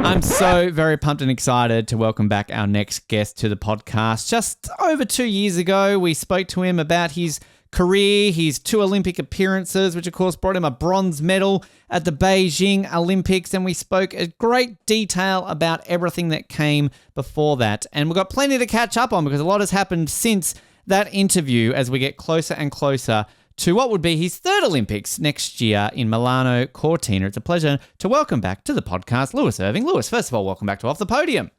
I'm so very pumped and excited to welcome back our next guest to the podcast. Just over 2 years ago, we spoke to him about his career, his 2 Olympic appearances, which of course brought him a bronze medal at the Beijing Olympics, and we spoke in great detail about everything that came before that. And we've got plenty to catch up on because a lot has happened since that interview as we get closer and closer to what would be his 3rd Olympics next year in Milano Cortina. It's a pleasure to welcome back to the podcast Lewis Irving. Lewis, first of all, welcome back to Off the Podium.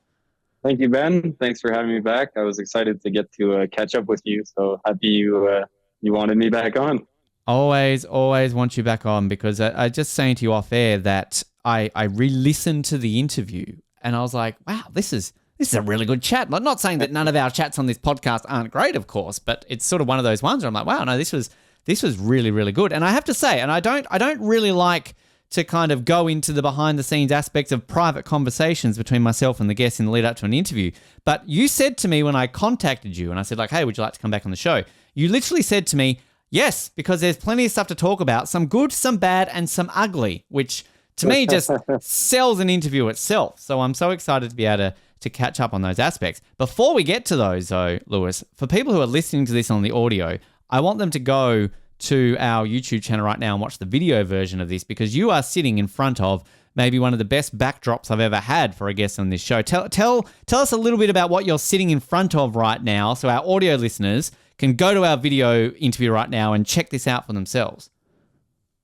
Thank you, Ben. Thanks for having me back. I was excited to get to catch up with you, so happy you wanted me back on. Always want you back on because I just saying to you off air that I re-listened to the interview and I was like, wow, this is a really good chat. Like, not saying that none of our chats on this podcast aren't great, of course, but it's sort of one of those ones where I'm like, wow, no, this was really, really good. And I have to say, and I don't really like to kind of go into the behind the scenes aspects of private conversations between myself and the guests in the lead up to an interview. But you said to me when I contacted you and I said like, hey, would you like to come back on the show? You literally said to me, yes, because there's plenty of stuff to talk about, some good, some bad, and some ugly, which to me just sells an interview itself. So I'm so excited to be able to catch up on those aspects. Before we get to those though, Lewis, for people who are listening to this on the audio, I want them to go to our YouTube channel right now and watch the video version of this because you are sitting in front of maybe one of the best backdrops I've ever had for a guest on this show. Tell us a little bit about what you're sitting in front of right now so our audio listeners can go to our video interview right now and check this out for themselves.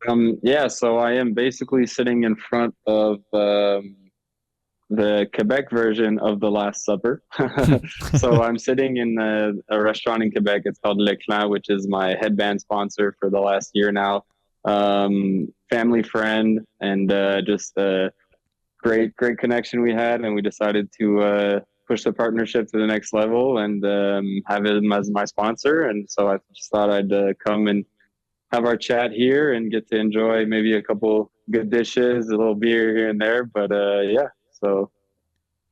So I am basically sitting in front of the Quebec version of The Last Supper. So I'm sitting in a restaurant in Quebec. It's called Le Clan, which is my headband sponsor for the last year now. Family friend, and just a great connection we had, and we decided to push the partnership to the next level and have him as my sponsor. And so I just thought I'd come and have our chat here and get to enjoy maybe a couple good dishes, a little beer here and there. But so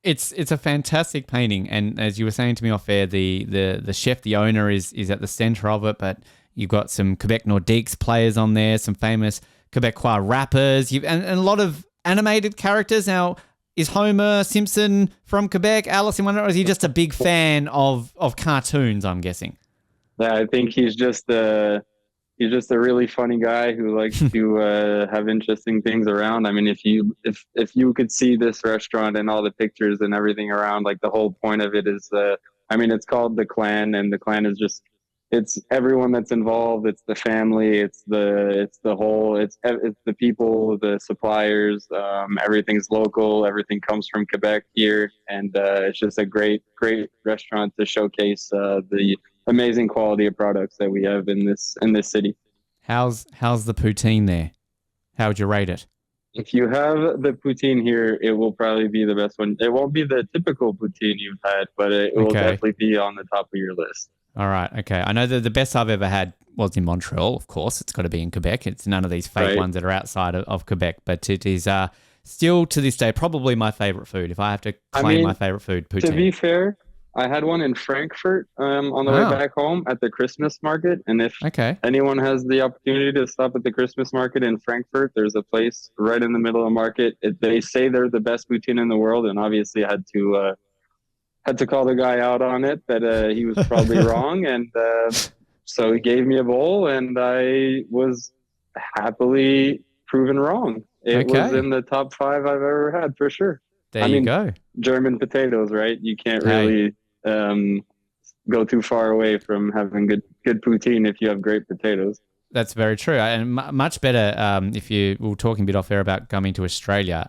it's a fantastic painting, and as you were saying to me off air, the chef, the owner, is at the center of it. But you've got some Quebec Nordiques players on there, some famous Quebecois rappers, and a lot of animated characters. Now, is Homer Simpson from Quebec, Alice in Wonderland, or is he just a big fan of cartoons? I'm guessing. Yeah, I think he's just a really funny guy who likes to have interesting things around. I mean, if you could see this restaurant and all the pictures and everything around, like the whole point of it is, it's called the Clan, and the Clan is just, it's everyone that's involved. It's the family. It's the people, the suppliers. Everything's local. Everything comes from Quebec here, and it's just a great restaurant to showcase the amazing quality of products that we have in this city. How's the poutine there? How would you rate it? If you have the poutine here, it will probably be the best one. It won't be the typical poutine you've had, but it will definitely be on the top of your list. All right. Okay. I know that the best I've ever had was in Montreal, of course. It's got to be in Quebec. It's none of these fake ones that are outside of Quebec, but it is still to this day probably my favorite food. If I have to claim my favorite food, poutine. To be fair, I had one in Frankfurt on the way back home at the Christmas market. And if anyone has the opportunity to stop at the Christmas market in Frankfurt, there's a place right in the middle of the market. They say they're the best poutine in the world. And obviously I had to call the guy out on it that he was probably wrong. And so he gave me a bowl and I was happily proven wrong. It was in the top 5 I've ever had for sure. There you go. German potatoes, right? You can't really go too far away from having good poutine if you have great potatoes. That's very true. And much better if we were talking a bit off air about coming to Australia.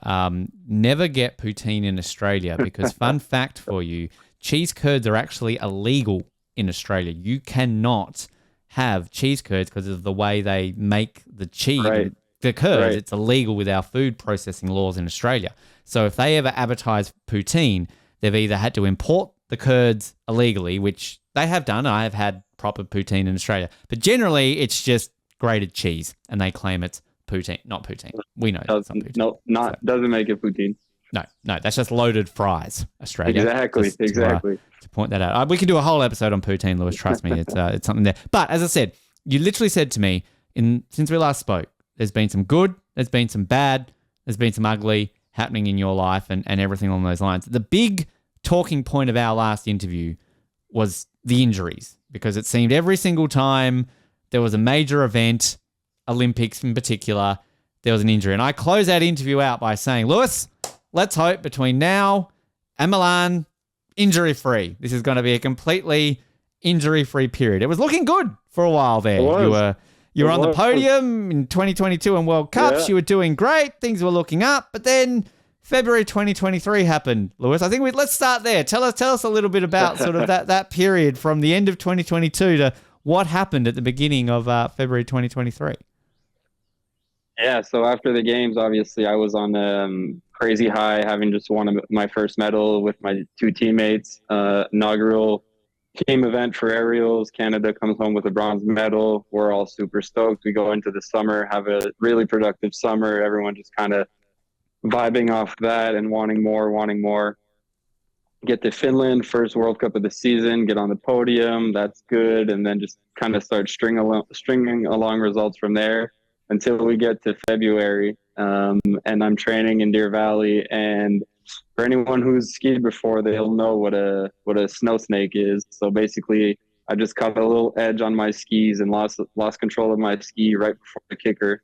Never get poutine in Australia because fun fact for you, cheese curds are actually illegal in Australia. You cannot have cheese curds because of the way they make the cheese. The curds, it's illegal with our food processing laws in Australia. So if they ever advertise poutine, they've either had to import the curds illegally, which they have done. I have had proper poutine in Australia. But generally, it's just grated cheese, and they claim it's poutine. Not poutine. We know it's not poutine. Doesn't make it poutine. No, that's just loaded fries, Australia. Exactly. To point that out. We could do a whole episode on poutine, Lewis. Trust me, it's something there. But as I said, you literally said to me, since we last spoke, there's been some good, there's been some bad, there's been some ugly. happening in your life and everything along those lines. The big talking point of our last interview was the injuries, because it seemed every single time there was a major event, Olympics in particular, there was an injury. And I close that interview out by saying, Lewis, let's hope between now and Milan, injury-free. This is going to be a completely injury-free period. It was looking good for a while there. You were on the podium in 2022 in World Cups. Yeah. You were doing great. Things were looking up. But then February 2023 happened, Lewis. I think let's start there. Tell us a little bit about sort of that period from the end of 2022 to what happened at the beginning of February 2023. Yeah, so after the games, obviously, I was on crazy high, having just won my first medal with my two teammates. Inaugural team event for aerials. Canada comes home with a bronze medal. We're all super stoked. We go into the summer, have a really productive summer. Everyone just kind of vibing off that and wanting more. Get to Finland, first World Cup of the season, get on the podium. That's good. And then just kind of start stringing along results from there until we get to February. And I'm training in Deer Valley. And for anyone who's skied before, they'll know what a snow snake is. So basically, I just caught a little edge on my skis and lost control of my ski right before the kicker.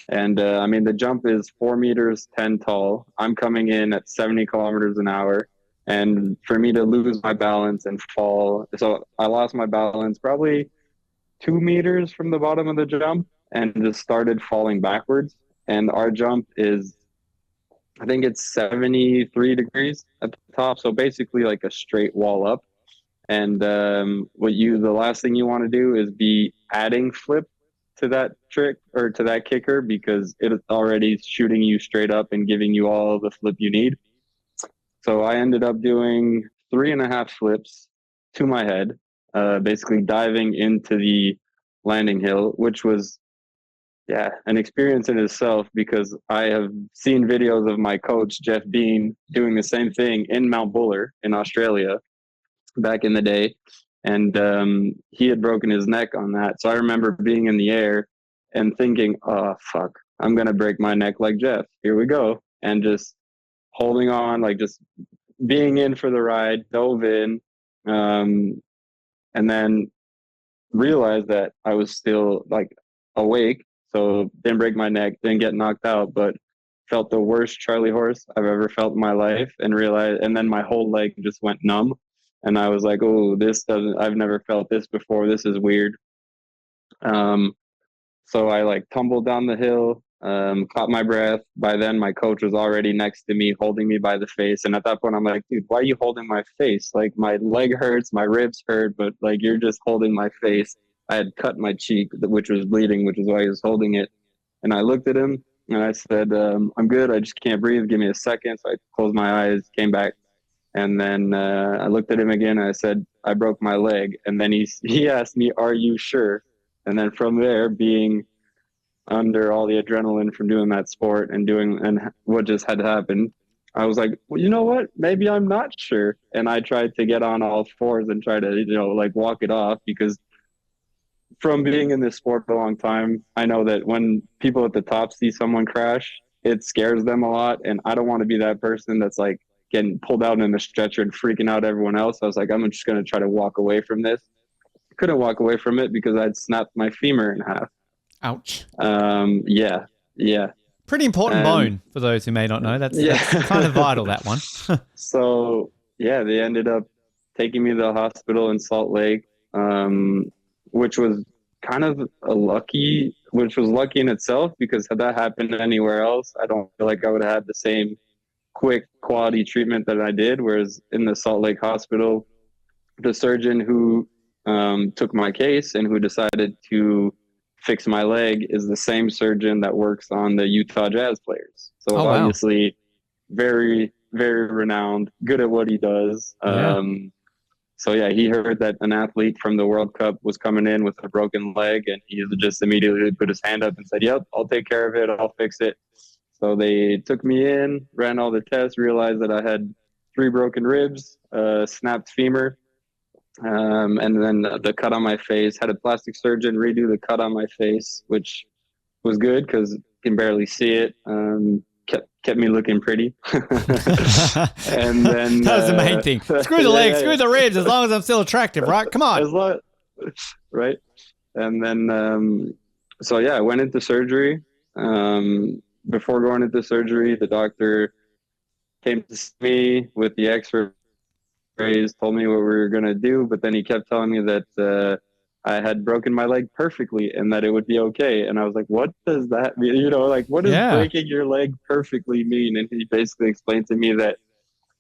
And the jump is 4 meters 10 tall. I'm coming in at 70 kilometers an hour. And for me to lose my balance and fall, so I lost my balance probably 2 meters from the bottom of the jump and just started falling backwards. And our jump is, I think it's 73 degrees at the top. So basically like a straight wall up. And the last thing you want to do is be adding flip to that trick or to that kicker, because it is already shooting you straight up and giving you all the flip you need. So I ended up doing 3.5 flips to my head, basically diving into the landing hill, which was, an experience in itself, because I have seen videos of my coach, Jeff Bean, doing the same thing in Mount Buller in Australia back in the day. And he had broken his neck on that. So I remember being in the air and thinking, oh, fuck, I'm going to break my neck like Jeff. Here we go. And just holding on, like just being in for the ride, dove in, and then realized that I was still like awake. So didn't break my neck, didn't get knocked out, but felt the worst Charlie horse I've ever felt in my life, and then my whole leg just went numb. And I was like, oh, I've never felt this before. This is weird. So I like tumbled down the hill, caught my breath. By then my coach was already next to me, holding me by the face. And at that point I'm like, dude, why are you holding my face? Like my leg hurts, my ribs hurt, but like you're just holding my face. I had cut my cheek, which was bleeding, which is why he was holding it. And I looked at him and I said, I'm good. I just can't breathe. Give me a second. So I closed my eyes, came back. And then I looked at him again and I said, I broke my leg. And then he asked me, are you sure? And then from there, being under all the adrenaline from doing that sport and what just had happened, I was like, well, you know what? Maybe I'm not sure. And I tried to get on all fours and try to, like walk it off, because from being in this sport for a long time, I know that when people at the top see someone crash, it scares them a lot. And I don't want to be that person that's like getting pulled out in the stretcher and freaking out everyone else. I was like, I'm just going to try to walk away from this. Couldn't walk away from it because I'd snapped my femur in half. Ouch. Yeah. Pretty important bone for those who may not know. That's kind of vital, that one. So, they ended up taking me to the hospital in Salt Lake, which was kind of lucky in itself, because had that happened anywhere else, I don't feel like I would have had the same quick quality treatment that I did. Whereas in the Salt Lake hospital, the surgeon who took my case and who decided to fix my leg is the same surgeon that works on the Utah Jazz players. So obviously very, very renowned, good at what he does. So he heard that an athlete from the World Cup was coming in with a broken leg, and he just immediately put his hand up and said, yep, I'll take care of it. I'll fix it. So they took me in, ran all the tests, realized that I had 3 broken ribs, snapped femur, and then the cut on my face. Had a plastic surgeon redo the cut on my face, which was good because you can barely see it. kept me looking pretty. And then that was the main thing. Screw the legs, screw the ribs, as long as I'm still attractive, right? Come on. Right. And then so yeah, I went into surgery. Before going into surgery, the doctor came to see me with the X-rays, told me what we were gonna do, but then he kept telling me that I had broken my leg perfectly and that it would be okay. And I was like, what does that mean? You know, like, what does breaking your leg perfectly mean? And he basically explained to me that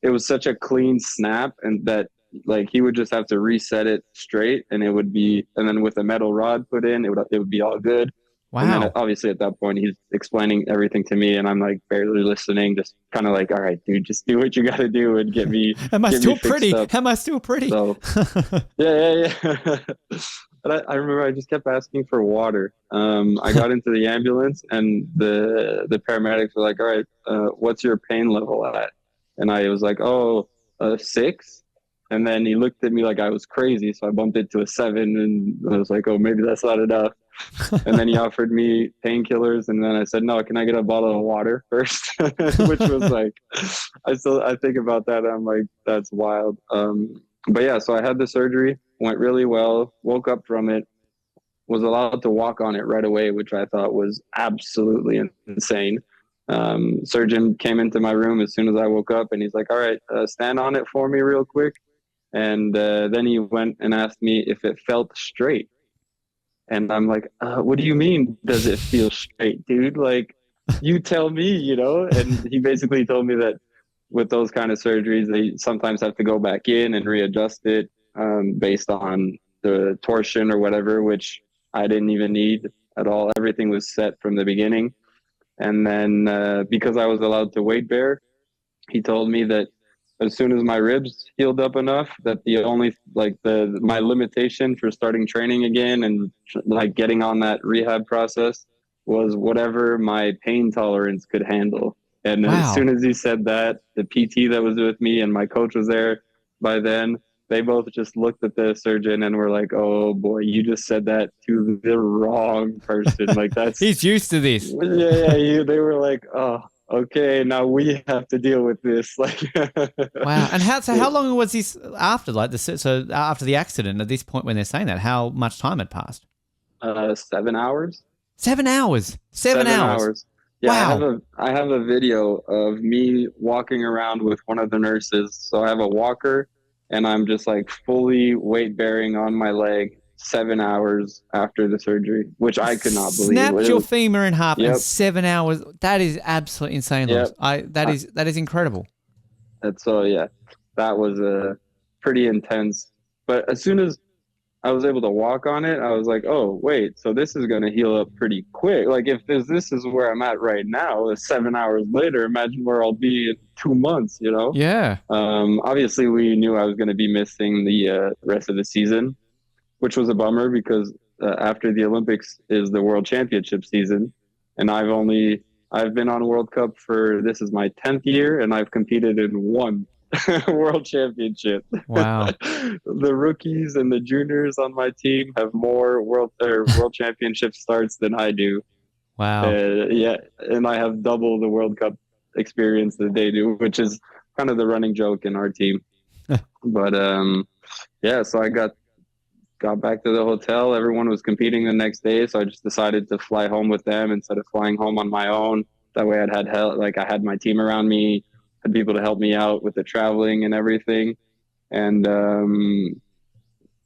it was such a clean snap and that like he would just have to reset it straight and it would be, and then with a metal rod put in, it would be all good. Wow. And then obviously at that point he's explaining everything to me and I'm like barely listening, just kind of like, all right, dude, just do what you got to do and get me. Am I still pretty? Am I still pretty? So, yeah. But I remember I just kept asking for water. I got into the ambulance and the paramedics were like, all right, what's your pain level at? And I was like, 6. And then he looked at me like I was crazy. So I bumped it to a 7 and I was like, oh, maybe that's not enough. And then he offered me painkillers. And then I said, no, can I get a bottle of water first? Which was like, I think about that. I'm like, that's wild. But yeah, so I had the surgery, went really well, woke up from it, was allowed to walk on it right away, which I thought was absolutely insane. Surgeon came into my room as soon as I woke up and he's like, all right, stand on it for me real quick. And then he went and asked me if it felt straight. And I'm like, what do you mean, does it feel straight, dude? Like, you tell me, you know? And he basically told me that with those kind of surgeries, they sometimes have to go back in and readjust it based on the torsion or whatever, which I didn't even need at all. Everything was set from the beginning. And then because I was allowed to weight bear, he told me that as soon as my ribs healed up enough, that the only my limitation for starting training again and like getting on that rehab process was whatever my pain tolerance could handle. And as soon as he said that, the PT that was with me and my coach was there by then, they both just looked at the surgeon and were like, oh boy, you just said that to the wrong person. Like that's he's used to this. Yeah. They were like, oh, okay, now we have to deal with this. Like, wow. And how long was this after? Like so after the accident, at this point when they're saying that, how much time had passed? 7 hours. 7 hours. 7 hours. Yeah, wow. I have a video of me walking around with one of the nurses. So I have a walker and I'm just like fully weight bearing on my leg 7 hours after the surgery, which I could not believe. Snapped your femur in half in 7 hours. That is absolutely insane. Yep. That is incredible. That's that was pretty intense. But as soon as I was able to walk on it, I was like, oh, wait, so this is going to heal up pretty quick. Like if this is where I'm at right now, 7 hours later, imagine where I'll be in 2 months, you know? Yeah. Obviously, we knew I was going to be missing the rest of the season, which was a bummer because after the Olympics is the World Championship season. And I've been on World Cup this is my 10th year, and I've competed in one World Championship. Wow. The rookies and the juniors on my team have more World Championship starts than I do. Wow. Yeah, and I have double the World Cup experience that they do, which is kind of the running joke in our team. But yeah, so I got back to the hotel. Everyone was competing the next day, so I just decided to fly home with them instead of flying home on my own. That way I'd had help, like I had my team around me, had people to help me out with the traveling and everything. And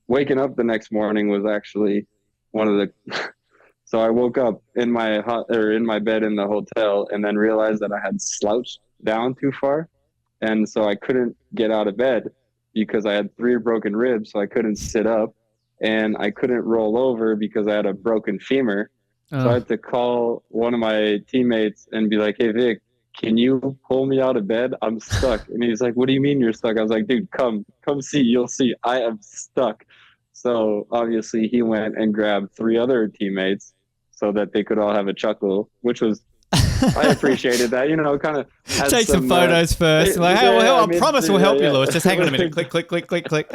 waking up the next morning was actually one of the so I woke up in my bed in the hotel and then realized that I had slouched down too far, and so I couldn't get out of bed because I had 3 broken ribs, so I couldn't sit up, and I couldn't roll over because I had a broken femur. So I had to call one of my teammates and be like, hey Vic, can you pull me out of bed? I'm stuck. And he's like, what do you mean you're stuck? I was like, dude, come see, you'll see, I am stuck. So obviously he went and grabbed 3 other teammates so that they could all have a chuckle, which was, I appreciated that, you know, kind of take some photos first. Like, hey, I promise we'll help you, Lewis. Just hang on a minute. Click, click, click, click, click.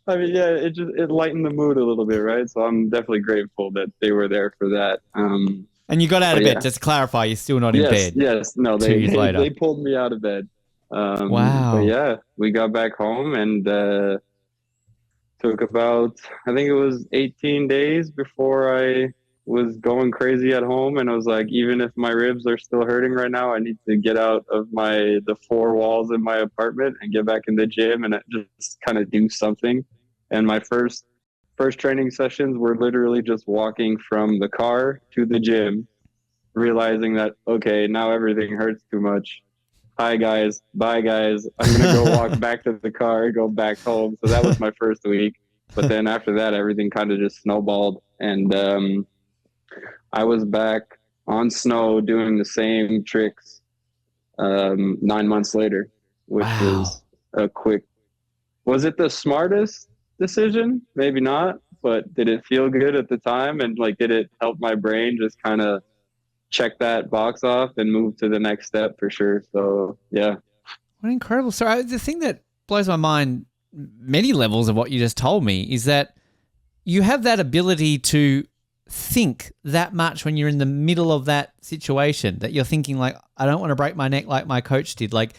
I mean, yeah, it lightened the mood a little bit, right? So I'm definitely grateful that they were there for that. And you got out But of yeah. bed. Just to clarify, you're still not in Yes, bed yes. No, 2 years later. they pulled me out of bed. But Wow. yeah, we got back home and took about, I think it was 18 days before I was going crazy at home. And I was like, even if my ribs are still hurting right now, I need to get out of the four walls in my apartment and get back in the gym and just kind of do something. And my first training sessions were literally just walking from the car to the gym, realizing that, okay, now everything hurts too much. Hi guys, bye guys. I'm gonna go walk back to the car, go back home. So that was my first week. But then after that, everything kind of just snowballed, and I was back on snow doing the same tricks 9 months later, which was a quick. Was it the smartest decision? Maybe not, but did it feel good at the time? And like, did it help my brain just kind of check that box off and move to the next step for sure? So yeah. What an incredible story. The thing that blows my mind, many levels of what you just told me, is that you have that ability to think that much when you're in the middle of that situation, that you're thinking like, I don't want to break my neck like my coach did. Like,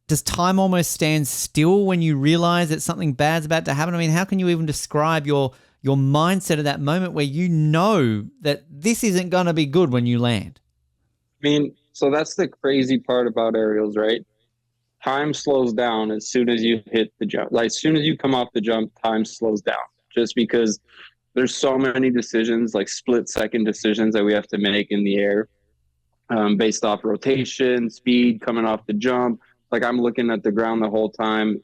does time almost stand still when you realize that something bad's about to happen? I mean, how can you even describe your mindset at that moment where you know that this isn't going to be good when you land? I mean, so that's the crazy part about aerials, right? Time slows down as soon as you hit the jump. Like, as soon as you come off the jump, time slows down just because there's so many decisions, like split-second decisions that we have to make in the air based off rotation, speed, coming off the jump. Like, I'm looking at the ground the whole time,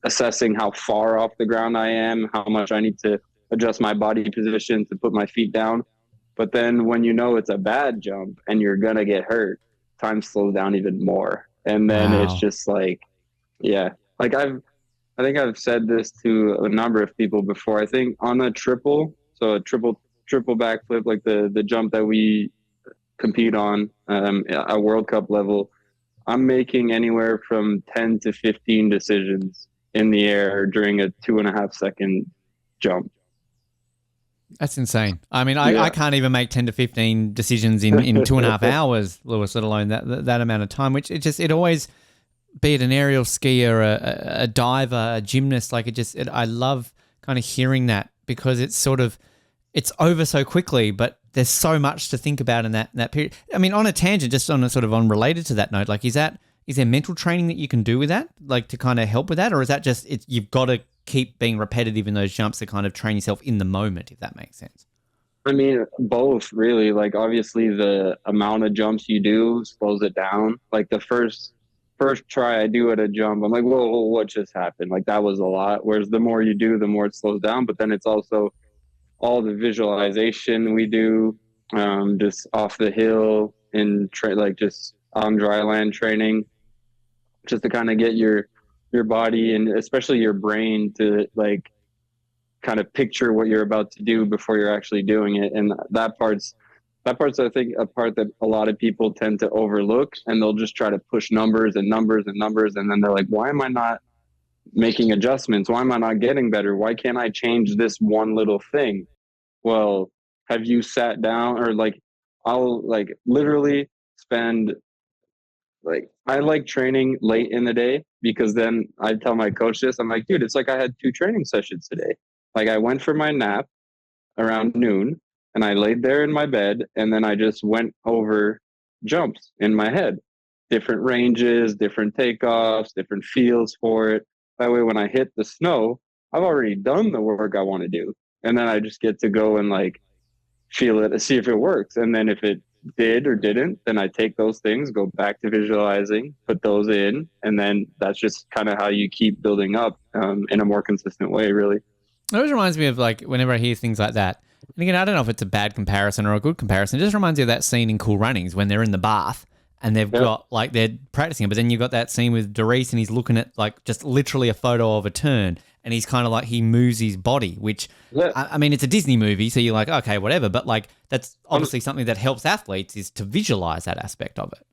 assessing how far off the ground I am, how much I need to adjust my body position to put my feet down. But then when you know it's a bad jump and you're going to get hurt, time slows down even more. And then it's just like, yeah, like I think I've said this to a number of people before. I think on a triple, so a triple backflip, like the jump that we compete on at World Cup level, I'm making anywhere from 10 to 15 decisions in the air during a 2.5 second jump. That's insane. I mean, I can't even make 10 to 15 decisions in 2.5 hours, Lewis, let alone that amount of time, which it always, be it an aerial skier, a diver, a gymnast, like I love kind of hearing that, because it's over so quickly, but there's so much to think about in that period. I mean, on a tangent, just on a sort of unrelated to that note, like is there mental training that you can do with that, like to kind of help with that? Or is that just, you've got to keep being repetitive in those jumps to kind of train yourself in the moment, if that makes sense? I mean, both really. Like, obviously the amount of jumps you do slows it down. Like the first try I do at a jump, I'm like, whoa, what just happened? Like, that was a lot. Whereas the more you do, the more it slows down. But then it's also all the visualization we do, just off the hill and like just on dry land training, just to kind of get your body and especially your brain to like kind of picture what you're about to do before you're actually doing it. And that part's I think a part that a lot of people tend to overlook, and they'll just try to push numbers and numbers and numbers, and then they're like, why am I not making adjustments? Why am I not getting better? Why can't I change this one little thing? Well, have you sat down, or like, I'll like literally spend, like, I like training late in the day, because then I tell my coach this, I'm like, dude, it's like I had 2 training sessions today. Like, I went for my nap around noon and I laid there in my bed, and then I just went over jumps in my head, different ranges, different takeoffs, different feels for it. That way, when I hit the snow, I've already done the work I want to do. And then I just get to go and like feel it, see if it works. And then if it did or didn't, then I take those things, go back to visualizing, put those in, and then that's just kind of how you keep building up in a more consistent way, really. It always reminds me of, like, whenever I hear things like that, and again, I don't know if it's a bad comparison or a good comparison, it just reminds me of that scene in Cool Runnings when they're in the bath and they've got, like, they're practicing, but then you've got that scene with Doris and he's looking at, like, just literally a photo of a turn, and he's kind of like, he moves his body, which, I mean, it's a Disney movie, so you're like, okay, whatever, but, like, that's obviously something that helps athletes, is to visualize that aspect of it.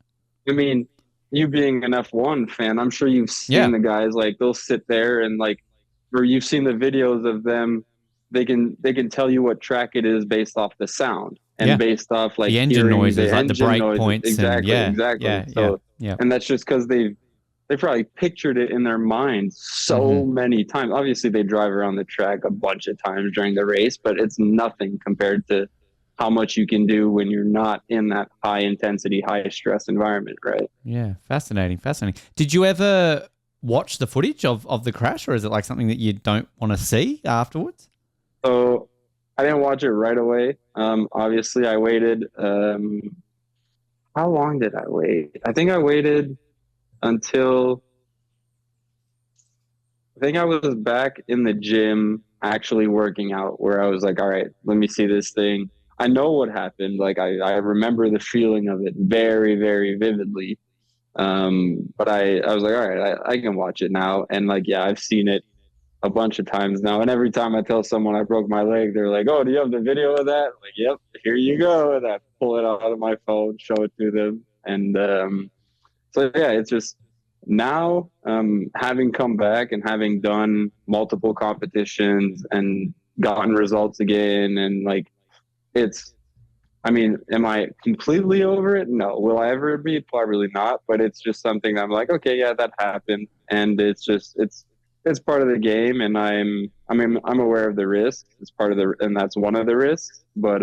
I mean, you being an F1 fan, I'm sure you've seen the guys, like, they'll sit there and, like, or you've seen the videos of them, they can tell you what track it is based off the sound. and based off like the engine hearing noises, the like the engine brake noises. points, Exactly, and exactly. So, and that's just because they probably pictured it in their minds so many times. Obviously, they drive around the track a bunch of times during the race, but it's nothing compared to how much you can do when you're not in that high intensity, high stress environment, right? Yeah, fascinating. Did you ever watch the footage of the crash, or is it like something that you don't want to see afterwards? So I didn't watch it right away. Obviously, I waited. How long did I wait? I think I waited until I think I was back in the gym actually working out, where I was like, all right, let me see this thing. I know what happened. Like I remember the feeling of it very, very vividly. But I was like, all right, I can watch it now. And like, yeah, I've seen it a bunch of times now. And every time I tell someone I broke my leg, they're like, oh, do you have the video of that? I'm like, yep, here you go. And I pull it out of my phone, show it to them. And so yeah, it's just now having come back and having done multiple competitions and gotten results again, and like it's I mean, am I completely over it? No. Will I ever be? Probably not. But it's just something I'm like, okay, yeah, that happened, and it's part of the game, and I'm aware of the risks. It's part of and that's one of the risks. But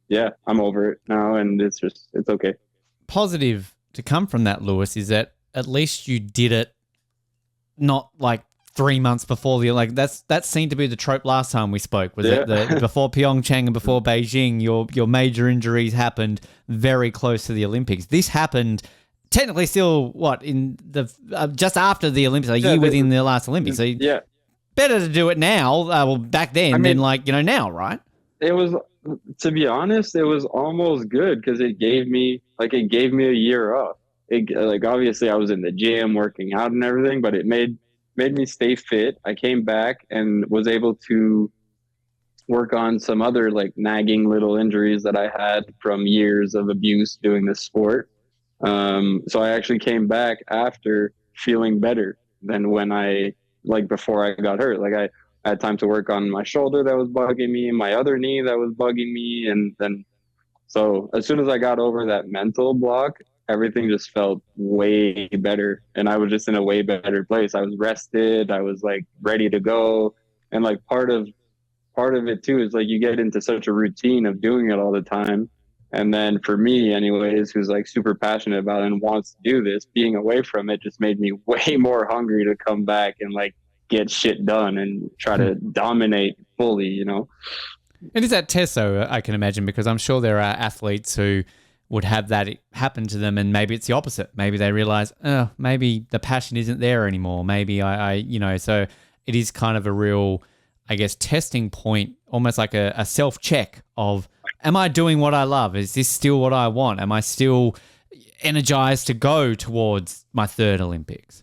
yeah, I'm over it now, and it's okay. Positive to come from that, Lewis, is that at least you did it not like 3 months before that seemed to be the trope last time we spoke, was that before Pyeongchang and before Beijing, your major injuries happened very close to the Olympics. This happened technically still in the just after the Olympics, a year within the last Olympics. So better to do it now, back then than now, right? It was, to be honest, it was almost good because it gave me a year off. Like obviously I was in the gym working out and everything, but it made me stay fit. I came back and was able to work on some other like nagging little injuries that I had from years of abuse doing this sport. So I actually came back after feeling better than when before I got hurt. Like I had time to work on my shoulder that was bugging me, my other knee that was bugging me. And then, so as soon as I got over that mental block, everything just felt way better, and I was just in a way better place. I was rested, I was like ready to go. And like part of it too is like you get into such a routine of doing it all the time. And then for me anyways, who's like super passionate about it and wants to do this, being away from it just made me way more hungry to come back and like get shit done and try to dominate fully, you know. And is that test though, I can imagine, because I'm sure there are athletes who would have that happen to them, and maybe it's the opposite. Maybe they realize, maybe the passion isn't there anymore. Maybe so it is kind of a real, I guess, testing point, almost like a self-check of, am I doing what I love? Is this still what I want? Am I still energized to go towards my third Olympics?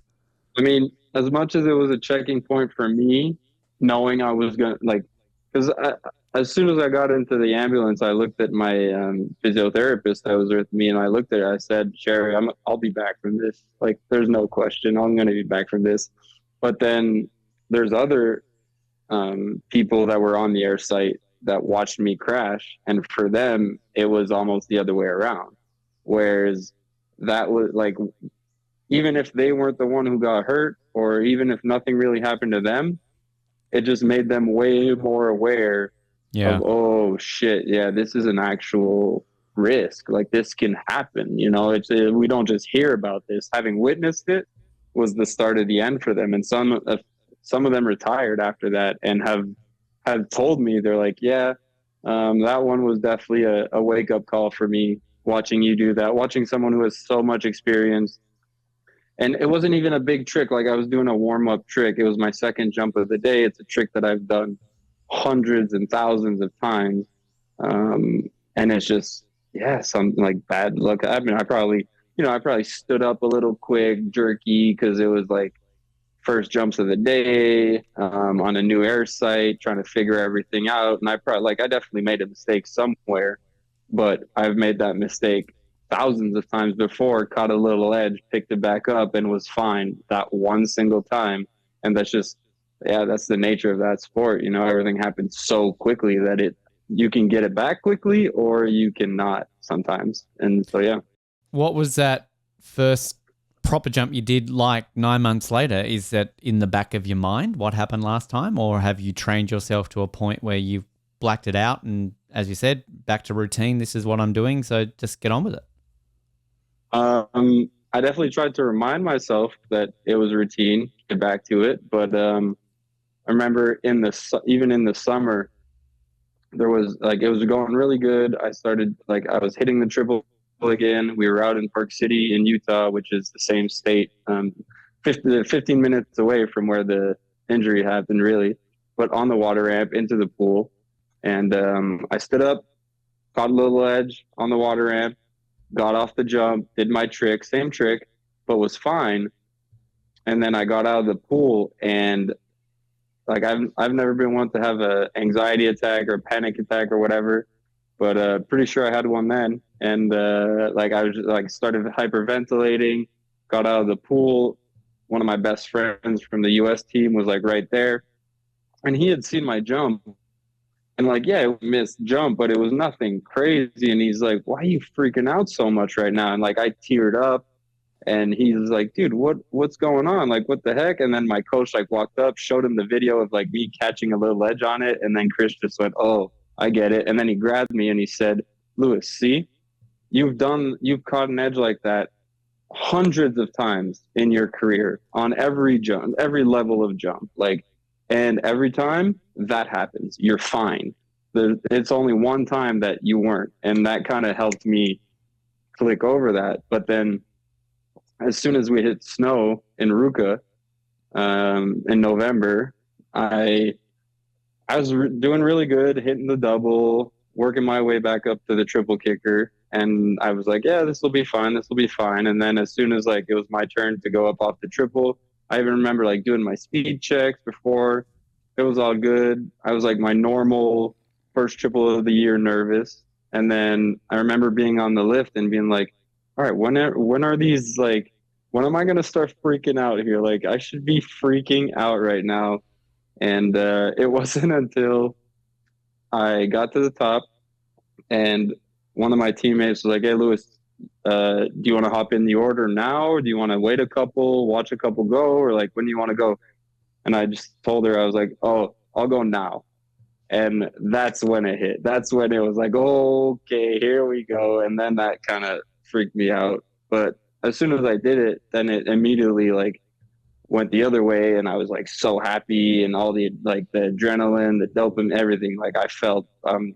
I mean, as much as it was a checking point for me, knowing I was going to, because as soon as I got into the ambulance, I looked at my physiotherapist that was with me, and I looked at her. I said, Sherry, I'll be back from this. Like, there's no question. I'm going to be back from this. But then there's other people that were on the air site that watched me crash. And for them, it was almost the other way around. Whereas that was like, even if they weren't the one who got hurt, or even if nothing really happened to them, it just made them way more aware of, oh shit, yeah, this is an actual risk. Like, this can happen, you know. We don't just hear about this. Having witnessed it was the start of the end for them. And some of them retired after that and have told me, they're like, yeah, that one was definitely a wake-up call for me, watching you do that, watching someone who has so much experience. And it wasn't even a big trick. Like, I was doing a warm-up trick. It was my second jump of the day. It's a trick that I've done hundreds and thousands of times. And it's just, something like bad luck. I mean, I probably stood up a little quick, jerky, because it was like first jumps of the day, on a new air site, trying to figure everything out. And I definitely made a mistake somewhere, but I've made that mistake thousands of times before, caught a little edge, picked it back up, and was fine that one single time. And that's just, that's the nature of that sport. You know, everything happens so quickly that you can get it back quickly or you cannot sometimes. And so, yeah. What was that first proper jump you did like 9 months later? Is that in the back of your mind, what happened last time? Or have you trained yourself to a point where you've blacked it out and, as you said, back to routine, this is what I'm doing, so just get on with it? I definitely tried to remind myself that it was routine, get back to it. But I remember even in the summer, there was like, it was going really good. I was hitting the triple again. We were out in Park City in Utah, which is the same state, 15 minutes away from where the injury happened, really, but on the water ramp into the pool. And I stood up, caught a little edge on the water ramp, got off the jump, did my trick, same trick, but was fine. And then I got out of the pool, and like I've never been one to have a anxiety attack or a panic attack or whatever, but pretty sure I had one then. And like I was just, like started hyperventilating, got out of the pool. One of my best friends from the US team was like right there, and he had seen my jump. And like, yeah, it missed jump, but it was nothing crazy. And he's like, "Why are you freaking out so much right now?" And like I teared up, and he was like, "Dude, what's going on? Like, what the heck?" And then my coach like walked up, showed him the video of like me catching a little edge on it, and then Chris just went, "Oh, I get it." And then he grabbed me and he said, "Lewis, see, you've caught an edge like that hundreds of times in your career on every jump, every level of jump. Like, and every time that happens, you're fine. It's only one time that you weren't." And that kind of helped me click over that. But then as soon as we hit snow in Ruka in November, I was doing really good, hitting the double, working my way back up to the triple kicker. And I was like, yeah, this will be fine. This will be fine. And then as soon as like it was my turn to go up off the triple, I even remember like doing my speed checks before. It was all good. I was like my normal first triple of the year nervous. And then I remember being on the lift and being like, all right, when are these like, when am I going to start freaking out here? Like I should be freaking out right now. And it wasn't until I got to the top and one of my teammates was like, "Hey, Lewis, do you want to hop in the order now? Or do you want to wait a couple, watch a couple go? Or like, when do you want to go?" And I just told her, I was like, "Oh, I'll go now." And that's when it hit. That's when it was like, okay, here we go. And then that kind of freaked me out. But as soon as I did it, then it immediately like went the other way. And I was like so happy, and all the like the adrenaline, the dopamine, everything. Like I felt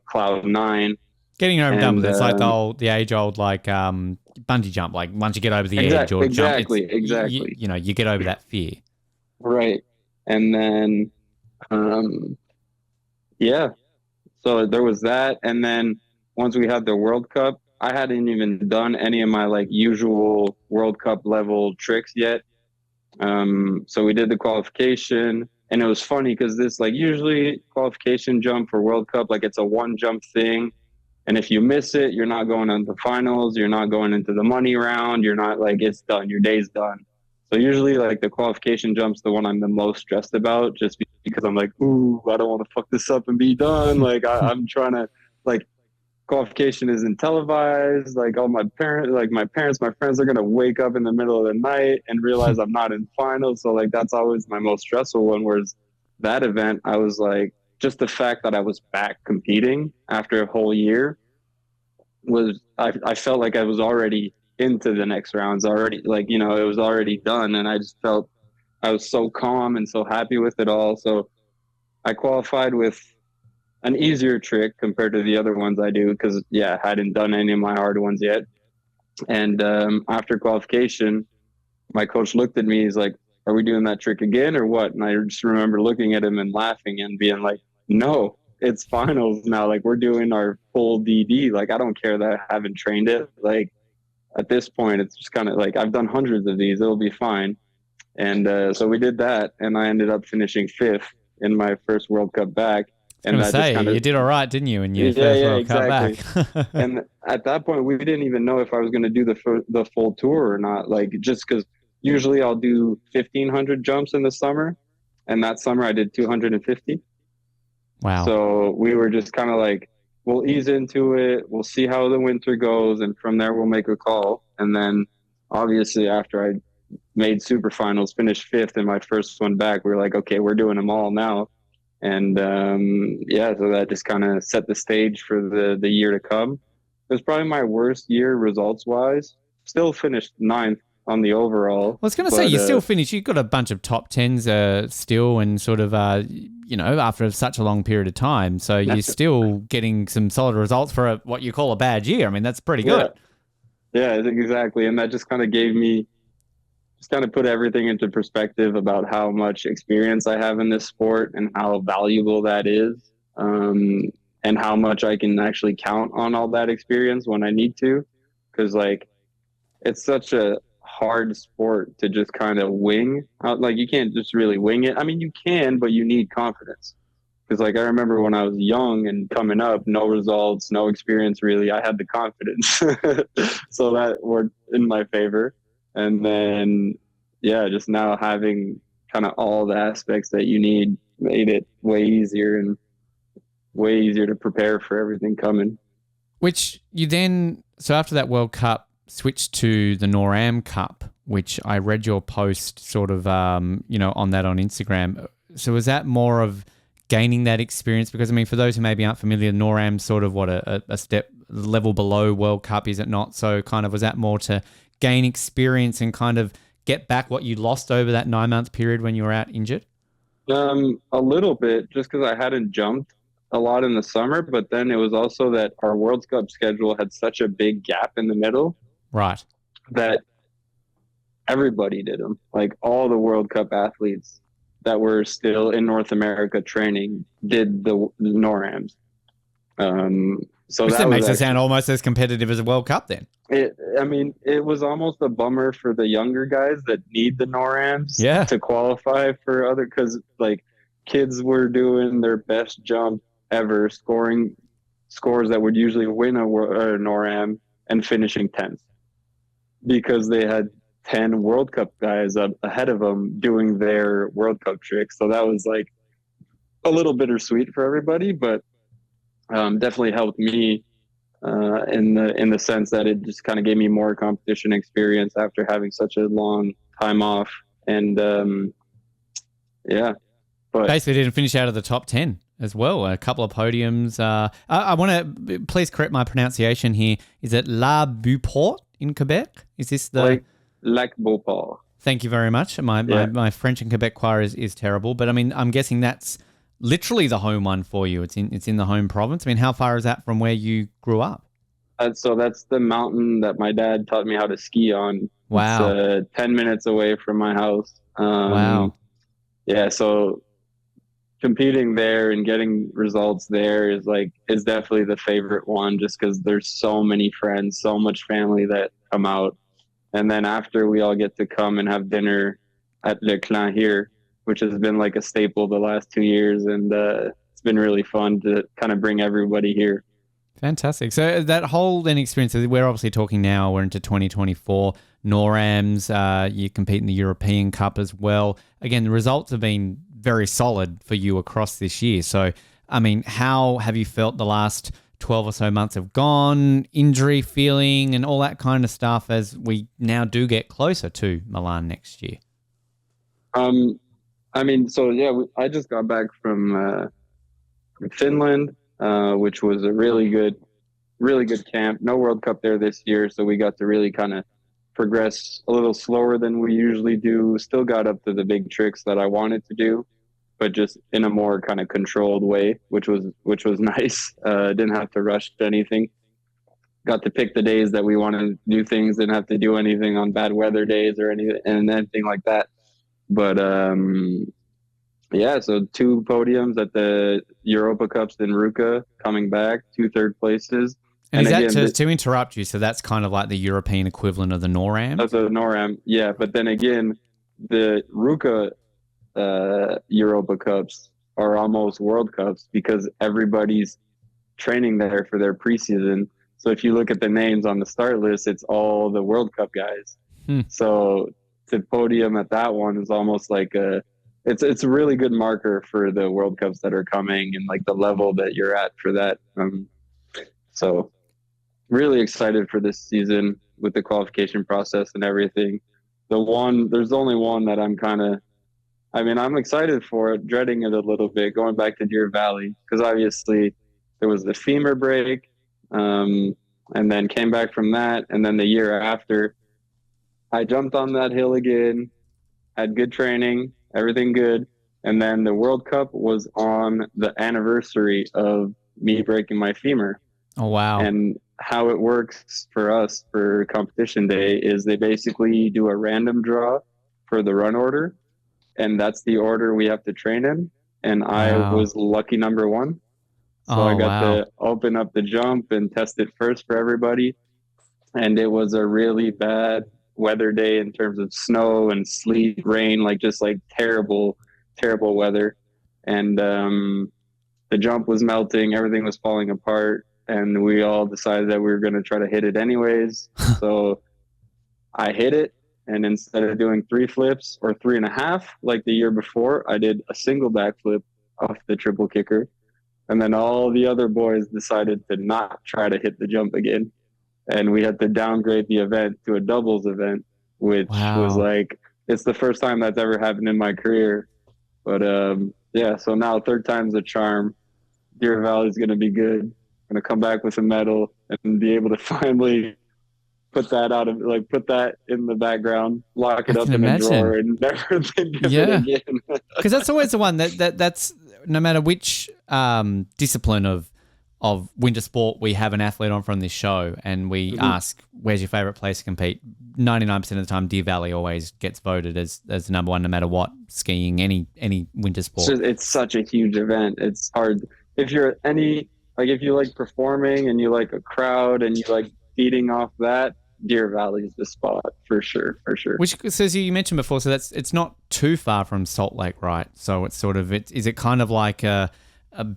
cloud nine. Getting over done with it. It's like the age old like bungee jump. Like once you get over the edge or jump, exactly. You know, you get over that fear. Right. And then, yeah. So there was that. And then once we had the World Cup, I hadn't even done any of my like usual World Cup level tricks yet. So we did the qualification, and it was funny because this like usually qualification jump for World Cup, like it's a one jump thing. And if you miss it, you're not going into finals. You're not going into the money round. You're not like, it's done. Your day's done. So usually like the qualification jump's the one I'm the most stressed about, just because I'm like, ooh, I don't want to fuck this up and be done. Like I'm trying to like, qualification isn't televised. Like all my parents, my friends are going to wake up in the middle of the night and realize I'm not in finals. So like, that's always my most stressful one. Whereas that event, I was like, just the fact that I was back competing after a whole year was, I felt like I was already into the next rounds already, like, you know, it was already done. And I just felt I was so calm and so happy with it all. So I qualified with an easier trick compared to the other ones I do, because I hadn't done any of my hard ones yet. And after qualification, my coach looked at me, he's like, "Are we doing that trick again or what?" And I just remember looking at him and laughing and being like, "No, it's finals now. Like we're doing our full DD. Like I don't care that I haven't trained it. Like at this point, it's just kind of like I've done hundreds of these. It'll be fine." And so we did that, and I ended up finishing 5th in my first World Cup back. And that say, you did all right, didn't you? In your first World Cup back. And at that point, we didn't even know if I was going to do the full tour or not. Like just because usually I'll do 1,500 jumps in the summer, and that summer I did 250. Wow. So we were just kind of like, we'll ease into it. We'll see how the winter goes, and from there we'll make a call. And then obviously after I made super finals, finished fifth in my first one back, we were like, okay, we're doing them all now. And yeah, so that just kind of set the stage for the year to come. It was probably my worst year results wise. Still finished ninth on the overall. I was going to say, you still finished. You got a bunch of top tens still, and sort of, after such a long period of time. So you're still getting some solid results for what you call a bad year. I mean, that's pretty good. Yeah, exactly. And that just kind of gave me, just kind of put everything into perspective about how much experience I have in this sport and how valuable that is. And how much I can actually count on all that experience when I need to. Because, like, it's such a hard sport to just kind of wing. Like, you can't just really wing it. I mean, you can, but you need confidence. Because, like, I remember when I was young and coming up, no results, no experience really, I had the confidence. So that worked in my favor. And then, yeah, just now having kind of all the aspects that you need made it way easier and way easier to prepare for everything coming. Which you then, so after that World Cup, switched to the NORAM Cup, which I read your post sort of, on that on Instagram. So was that more of gaining that experience? Because, I mean, for those who maybe aren't familiar, NORAM's sort of what a step level below World Cup, is it not? So kind of, was that more to gain experience and kind of get back what you lost over that 9-month period when you were out injured? A little bit, just because I hadn't jumped a lot in the summer, but then it was also that our World Cup schedule had such a big gap in the middle. Right. That everybody did them. Like, all the World Cup athletes that were still in North America training did the NORAMs. So which that makes it sound almost as competitive as a World Cup then. It was almost a bummer for the younger guys that need the NORAMs to qualify for other, because, like, kids were doing their best jump ever, scoring scores that would usually win a NORAM and finishing 10th because they had 10 World Cup guys up ahead of them doing their World Cup tricks. So that was, like, a little bittersweet for everybody, but definitely helped me in the sense that it just kind of gave me more competition experience after having such a long time off. And but basically didn't finish out of the top 10 as well. A couple of podiums. I want to please correct my pronunciation here. Is it La Beauport in Quebec? Is this the Lac Beauport? Thank you very much. My French and Quebecois is terrible, but I mean, I'm guessing that's literally the home one for you. It's in the home province. I mean, how far is that from where you grew up? So that's the mountain that my dad taught me how to ski on. Wow. It's 10 minutes away from my house. Wow. Yeah, so competing there and getting results there is definitely the favorite one, just because there's so many friends, so much family that come out. And then after, we all get to come and have dinner at Le Clan here, which has been like a staple the last 2 years. And it's been really fun to kind of bring everybody here. Fantastic. So that whole then experience, we're obviously talking now, we're into 2024, NORAMs, you compete in the European Cup as well. Again, the results have been very solid for you across this year. So, I mean, how have you felt the last 12 or so months have gone, injury feeling and all that kind of stuff as we now do get closer to Milan next year? I just got back from Finland, which was a really good camp. No World Cup there this year, so we got to really kind of progress a little slower than we usually do. Still got up to the big tricks that I wanted to do, but just in a more kind of controlled way, which was nice. Didn't have to rush to anything. Got to pick the days that we want to do things. Didn't have to do anything on bad weather days or anything like that. But so 2 podiums at the Europa Cups in Ruka, coming back, 2 third places. And is that, to interrupt you, so that's kind of like the European equivalent of the NORAM? Of the NORAM, yeah. But then again, the Ruka Europa Cups are almost World Cups because everybody's training there for their preseason. So if you look at the names on the start list, it's all the World Cup guys. So to podium at that one is almost like it's a really good marker for the World Cups that are coming and like the level that you're at for that. So really excited for this season with the qualification process and everything. There's only one that I'm excited for it, dreading it a little bit, going back to Deer Valley, because obviously there was the femur break, and then came back from that. And then the year after, I jumped on that hill again, had good training, everything good. And then the World Cup was on the anniversary of me breaking my femur. Oh, wow. And how it works for us for competition day is they basically do a random draw for the run order, and that's the order we have to train in. And I was lucky number one. So I got to open up the jump and test it first for everybody. And it was a really bad weather day in terms of snow and sleet, rain, just terrible, terrible weather. And the jump was melting, everything was falling apart. And we all decided that we were going to try to hit it anyways. So I hit it. And instead of doing 3 flips or 3.5, like the year before, I did a single backflip off the triple kicker. And then all the other boys decided to not try to hit the jump again. And we had to downgrade the event to a doubles event, which was it's the first time that's ever happened in my career. But yeah, so now third time's a charm. Deer Valley is going to be good. Going to come back with a medal and be able to finally put that in the background, lock it up in a drawer, and never think of it again. Because that's always the one that's no matter which discipline of winter sport we have an athlete on from this show, and we ask, "Where's your favorite place to compete?" 99% of the time, Deer Valley always gets voted as the number one, no matter what. Skiing, any winter sport. It's such a huge event. It's hard if you're if you like performing and you like a crowd and you like feeding off that. Deer Valley is the spot for sure. Which says you mentioned before, so it's not too far from Salt Lake, right? So it's sort of is it kind of like a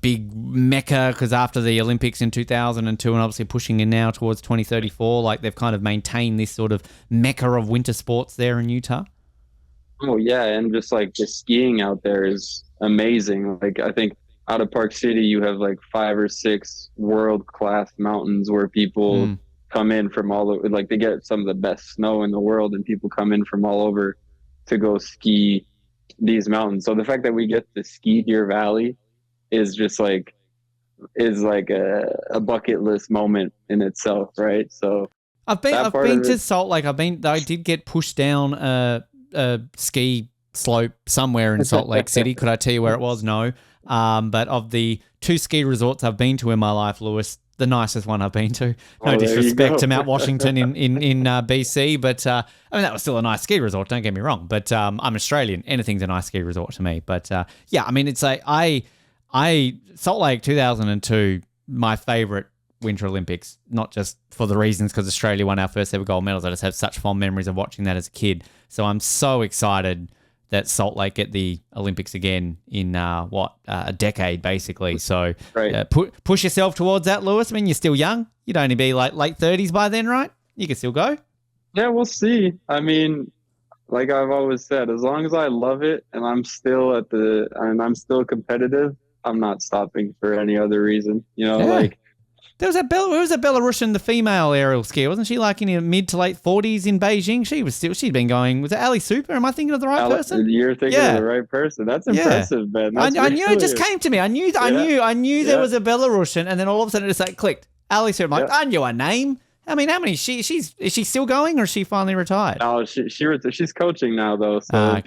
big mecca, because after the Olympics in 2002 and obviously pushing in now towards 2034, like they've kind of maintained this sort of mecca of winter sports there in Utah? Oh yeah, and just the skiing out there is amazing. I think out of Park City you have 5 or 6 world-class mountains where people come in from all over, they get some of the best snow in the world, and people come in from all over to go ski these mountains. So the fact that we get to ski Deer Valley is just a bucket list moment in itself, right? So I've been to Salt Lake. I did get pushed down a ski slope somewhere in Salt Lake City. Could I tell you where it was? No. But of the 2 ski resorts I've been to in my life, Lewis, the nicest one I've been to. No disrespect to Mount Washington in BC, but that was still a nice ski resort. Don't get me wrong. But I'm Australian. Anything's a nice ski resort to me. But it's Salt Lake 2002, my favorite Winter Olympics. Not just for the reasons because Australia won our first ever gold medals. I just have such fond memories of watching that as a kid. So I'm so excited that Salt Lake get the Olympics again in a decade, basically. So push yourself towards that, Lewis. I mean, you're still young. You'd only be late 30s by then, right? You can still go. Yeah, we'll see. I mean, like I've always said, as long as I love it and I'm still competitive, I'm not stopping for any other reason. There was a Belarusian, the female aerial skier, wasn't she? In her mid to late 40s in Beijing. She'd been going. Was it Ali Super? Am I thinking of the right person? You're thinking of the right person. That's impressive, Ben. I knew it just came to me. I knew there was a Belarusian, and then all of a sudden it just clicked. Ali Super. I'm I knew her name. I mean, how many? Is she still going, or is she finally retired? No, she's coaching now though. So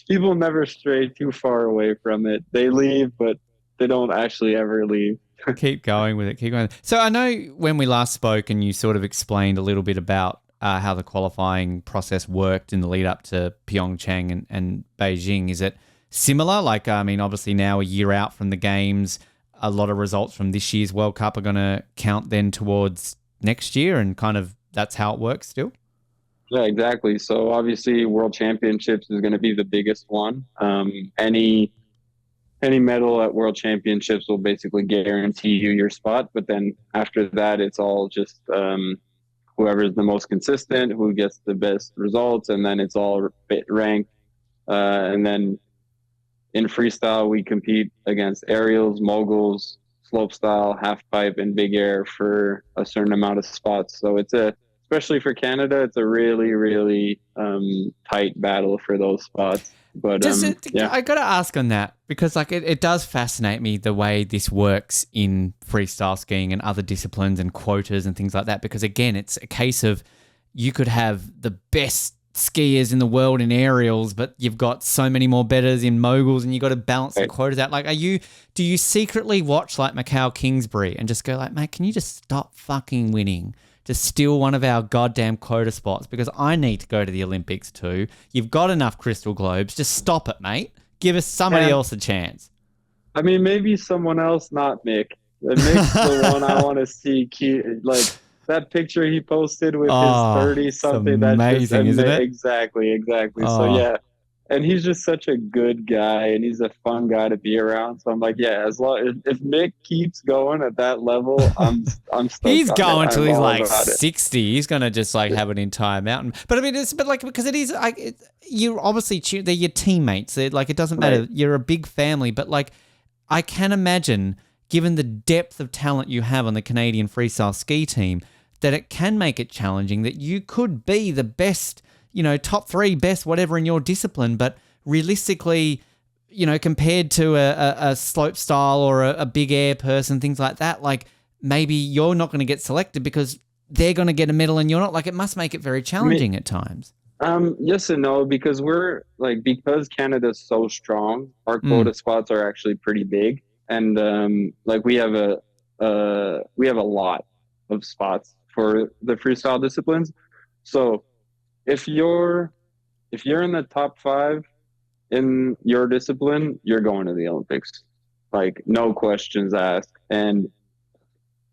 people never stray too far away from it. They leave, but they don't actually ever leave. Keep going with it. So I know when we last spoke and you sort of explained a little bit about how the qualifying process worked in the lead up to Pyeongchang and Beijing. Is it similar? Obviously now a year out from the games, a lot of results from this year's World Cup are going to count then towards next year, and kind of that's how it works still? Yeah, exactly. So obviously World Championships is going to be the biggest one. Any medal at World Championships will basically guarantee you your spot. But then after that, it's all just whoever's the most consistent, who gets the best results, and then it's all ranked. And then in freestyle, we compete against aerials, moguls, slopestyle, half pipe, and big air for a certain amount of spots. So especially for Canada, it's a really, really tight battle for those spots. But yeah, I got to ask on that because like it does fascinate me the way this works in freestyle skiing and other disciplines and quotas and things like that. Because again, it's a case of you could have the best skiers in the world in aerials, but you've got so many more betters in moguls, and you got to balance the quotas out. Like, do you secretly watch like Macau Kingsbury and just go like, mate, can you just stop fucking winning to steal one of our goddamn quota spots? Because I need to go to the Olympics too. You've got enough crystal globes. Just stop it, mate. Give us somebody else a chance. I mean, maybe someone else, not Mick. Mick's the one I want to see. Like that picture he posted with his 30-something. That's amazing, isn't it? Exactly. So yeah, and he's just such a good guy, and he's a fun guy to be around. So I'm like, yeah, as long if Mick keeps going at that level, I'm stoked. He's going till he's like 60. He's gonna just like have an entire mountain. But I mean, because it is like you obviously they're your teammates. Like it doesn't matter. Right. You're a big family, but like I can imagine, given the depth of talent you have on the Canadian freestyle ski team, that it can make it challenging. That you could be the best, top 3 best, whatever in your discipline, but realistically, compared to a slope style or a big air person, things like that, like maybe you're not going to get selected because they're going to get a medal and you're not. Like it must make it very challenging at times. Yes and no, because because Canada's so strong, our quota spots are actually pretty big, and like we have a lot of spots for the freestyle disciplines. So if you're in the top 5 in your discipline, you're going to the Olympics, like no questions asked. And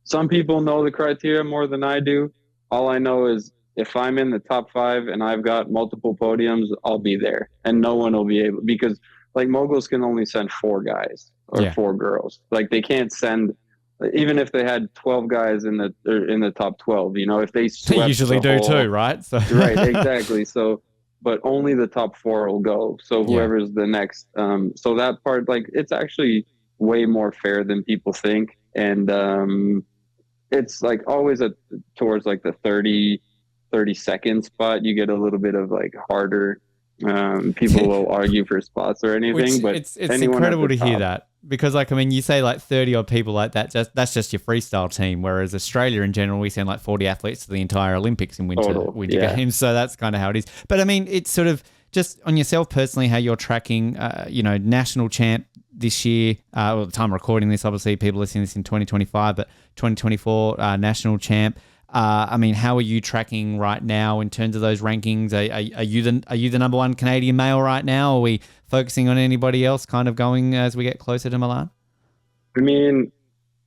some people know the criteria more than I do. All I know is if I'm in the top 5 and I've got multiple podiums, I'll be there, and no one will be able, because like moguls can only send 4 guys or 4 girls. Like they can't send, even if they had 12 guys in the top 12, if they swept they usually do too, right? So right, exactly. So, but only the top 4 will go. So whoever's the next, so that part, like it's actually way more fair than people think, and it's like always towards like the 30-second spot, you get a little bit of like harder. People will argue for spots or anything, but it's incredible to hear that, because like, I mean, you say like 30 odd people like that, that's just your freestyle team. Whereas Australia in general, we send like 40 athletes to the entire Olympics in winter games. So that's kind of how it is. But I mean, it's sort of just on yourself personally, how you're tracking, national champ this year. Well, the time of recording this, obviously people listening to this in 2025, but 2024 national champ. I mean, how are you tracking right now in terms of those rankings? Are you the number 1 Canadian male right now? Are we focusing on anybody else kind of going as we get closer to Milan? I mean,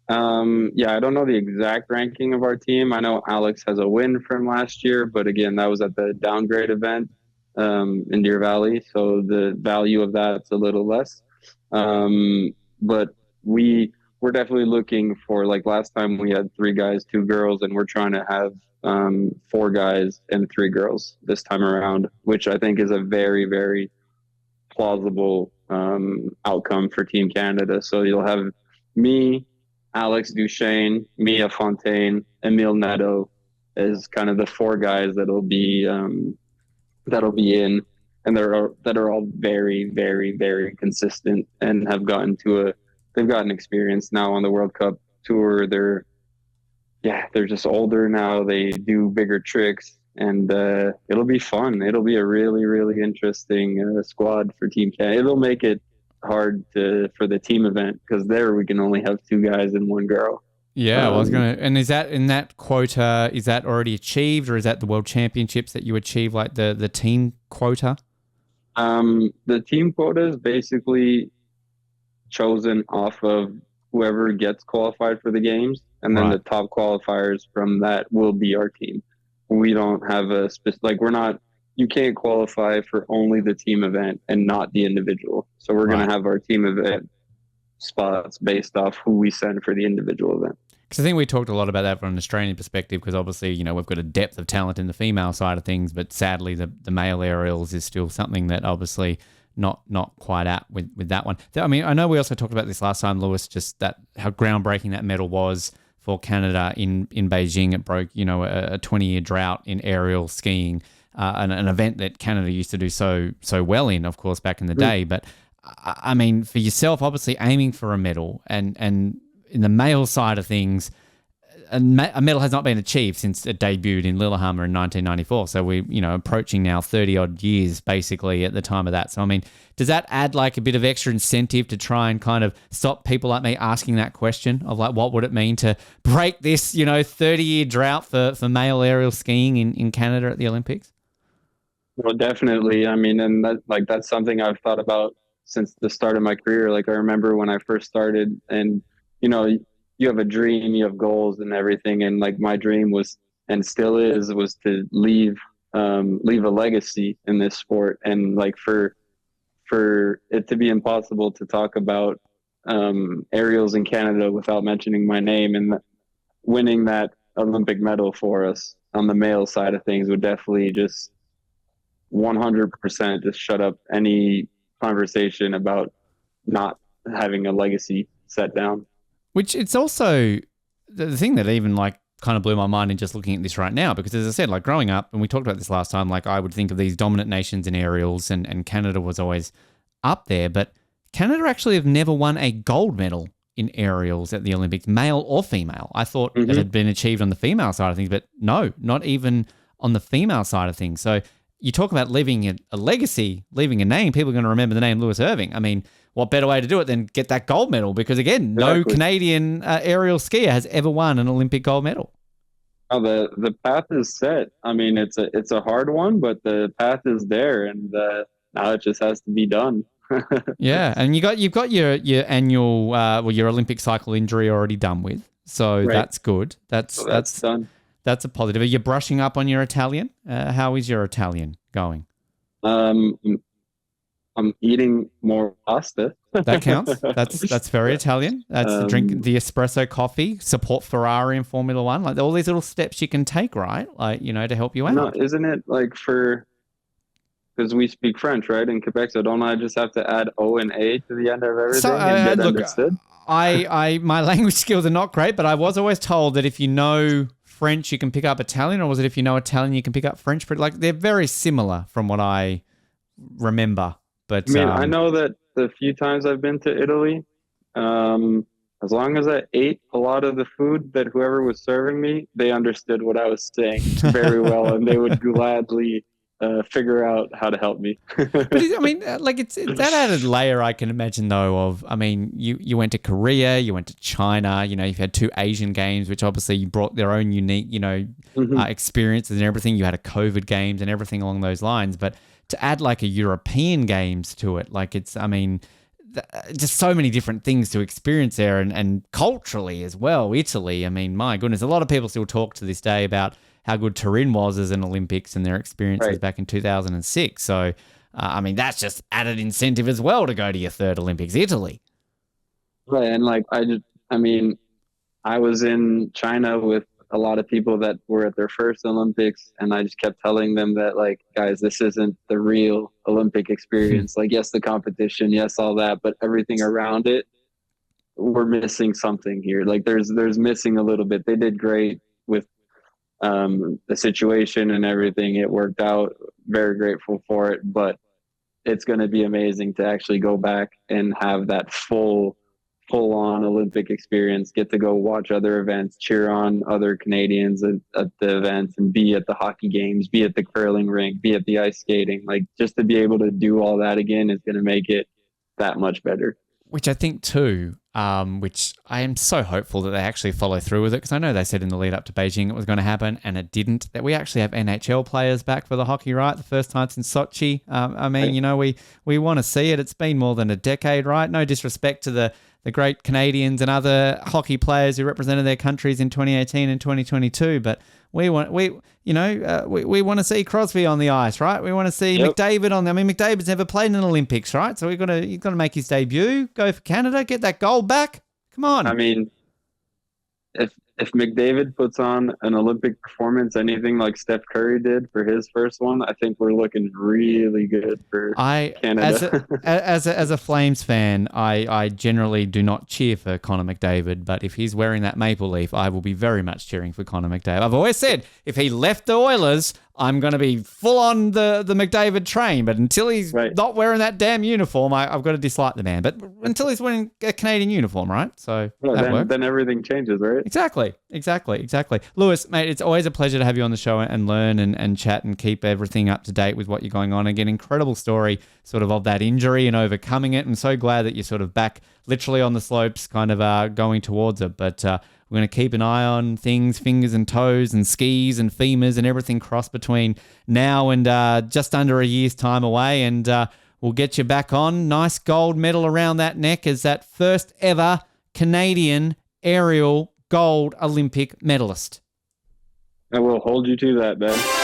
I don't know the exact ranking of our team. I know Alex has a win from last year, but again, that was at the downgrade event in Deer Valley, so the value of that's a little less. But we're definitely looking for, like last time we had 3 guys, 2 girls, and we're trying to have 4 guys and 3 girls this time around, which I think is a very, very plausible outcome for Team Canada. So you'll have me, Alex Duchesne, Mia Fontaine, Emile Neto as kind of the 4 guys that'll be in, and that are all very, very, very consistent and have gotten they've gotten experience now on the World Cup tour. They're just older now. They do bigger tricks, and it'll be fun. It'll be a really, really interesting squad for Team Canada. It'll make it hard for the team event, because there we can only have 2 guys and 1 girl. Yeah, and is that in that quota, is that already achieved, or is that the World Championships that you achieve, like the team quota? The team quota is basically chosen off of whoever gets qualified for the games, and then the top qualifiers from that will be our team. We don't have a specific, you can't qualify for only the team event and not the individual. So we're going to have our team event spots based off who we send for the individual event. Because I think we talked a lot about that from an Australian perspective, because obviously, we've got a depth of talent in the female side of things, but sadly the male aerials is still something that obviously not quite at with that one. I mean, I know we also talked about this last time, Lewis, just that how groundbreaking that medal was for Canada in Beijing. It broke, you know, a 20-year drought in aerial skiing, an event that Canada used to do so well in, of course, back in the day. But I mean, for yourself, obviously aiming for a medal, and in the male side of things, a medal has not been achieved since it debuted in Lillehammer in 1994. So we, you know, approaching now 30 odd years basically at the time of that. So I mean, does that add like a bit of extra incentive to try and kind of stop people like me asking that question of like, what would it mean to break this, you know, 30-year drought for male aerial skiing in Canada at the Olympics? Well, definitely. I mean, and that's something I've thought about since the start of my career. Like I remember when I first started, and you know, you have a dream, you have goals and everything. And like my dream was, and still is, was to leave a legacy in this sport. And like for it to be impossible to talk about aerials in Canada without mentioning my name, and winning that Olympic medal for us on the male side of things would definitely just 100% just shut up any conversation about not having a legacy set down. Which it's also the thing that even like kind of blew my mind in just looking at this right now, because as I said, like growing up, and we talked about this last time, like I would think of these dominant nations in aerials, and Canada was always up there, but Canada actually have never won a gold medal in aerials at the Olympics, male or female. I thought it had been achieved on the female side of things, but no, not even on the female side of things. So you talk about leaving a legacy, leaving a name, people are going to remember the name Lewis Irving. I mean, what better way to do it than get that gold medal? Because again, no Canadian aerial skier has ever won an Olympic gold medal. Oh, the path is set. I mean, it's a hard one, but the path is there, and now it just has to be done. Yeah, and you've got your annual your Olympic cycle injury already done with, so that's good. That's done. That's a positive. Are you brushing up on your Italian? How is your Italian going? I'm eating more pasta. That counts. That's very Italian. That's drink the espresso coffee, support Ferrari in Formula One, like all these little steps you can take, right? Like, you know, to help you out. No, isn't it like because we speak French, right, in Quebec, so don't I just have to add O and A to the end of everything and get understood? My language skills are not great, but I was always told that if you know French, you can pick up Italian, or was it if you know Italian, you can pick up French? But like they're very similar from what I remember. But I mean, I know that the few times I've been to Italy, as long as I ate a lot of the food that whoever was serving me, they understood what I was saying very well, and they would gladly figure out how to help me. But I mean, like it's that added layer I can imagine though of, I mean, you went to Korea, you went to China, you know, you've had 2 Asian games, which obviously you brought their own unique, you know, experiences and everything. You had a COVID games and everything along those lines, but to add like a European games to it, like it's, I mean, just so many different things to experience there, and culturally as well. Italy, I mean, my goodness, a lot of people still talk to this day about how good Turin was as an Olympics and their experiences back in 2006. So, I mean, that's just added incentive as well to go to your 3rd Olympics, Italy. Right, and like I was in China with a lot of people that were at their first Olympics, and I just kept telling them that, like, guys, this isn't the real Olympic experience. Like, yes, the competition, yes, all that, but everything around it, we're missing something here. Like, there's missing a little bit. They did great with the situation and everything. It worked out. Very grateful for it, but it's going to be amazing to actually go back and have that full-on Olympic experience, get to go watch other events, cheer on other Canadians at the events, and be at the hockey games, be at the curling rink, be at the ice skating. Like, just to be able to do all that again is going to make it that much better. Which I think too, which I am so hopeful that they actually follow through with it, because I know they said in the lead up to Beijing it was going to happen, and it didn't. That we actually have NHL players back for the hockey, right? The first time since Sochi. I mean, you know, we want to see it. It's been more than a decade, right? No disrespect to the great Canadians and other hockey players who represented their countries in 2018 and 2022, but we want to see Crosby on the ice, right? We want to see McDavid on there. I mean, McDavid's never played in an Olympics, right? So he's got to make his debut, go for Canada, get that gold back. Come on. I mean, if if McDavid puts on an Olympic performance, anything like Steph Curry did for his first one, I think we're looking really good for Canada. As a Flames fan, I generally do not cheer for Connor McDavid, but if he's wearing that maple leaf, I will be very much cheering for Connor McDavid. I've always said if he left the Oilers, I'm going to be full on the McDavid train, but until he's not wearing that damn uniform, I've got to dislike the man. But until he's wearing a Canadian uniform, right? So then everything changes, right? Exactly. Lewis, mate, it's always a pleasure to have you on the show and learn and chat and keep everything up to date with what you're going on. Again, incredible story sort of that injury and overcoming it. I'm so glad that you're sort of back literally on the slopes, kind of going towards it. But we're going to keep an eye on things, fingers and toes and skis and femurs and everything crossed between now and just under a year's time away. And we'll get you back on. Nice gold medal around that neck as that first ever Canadian aerial gold Olympic medalist. I will hold you to that, Ben.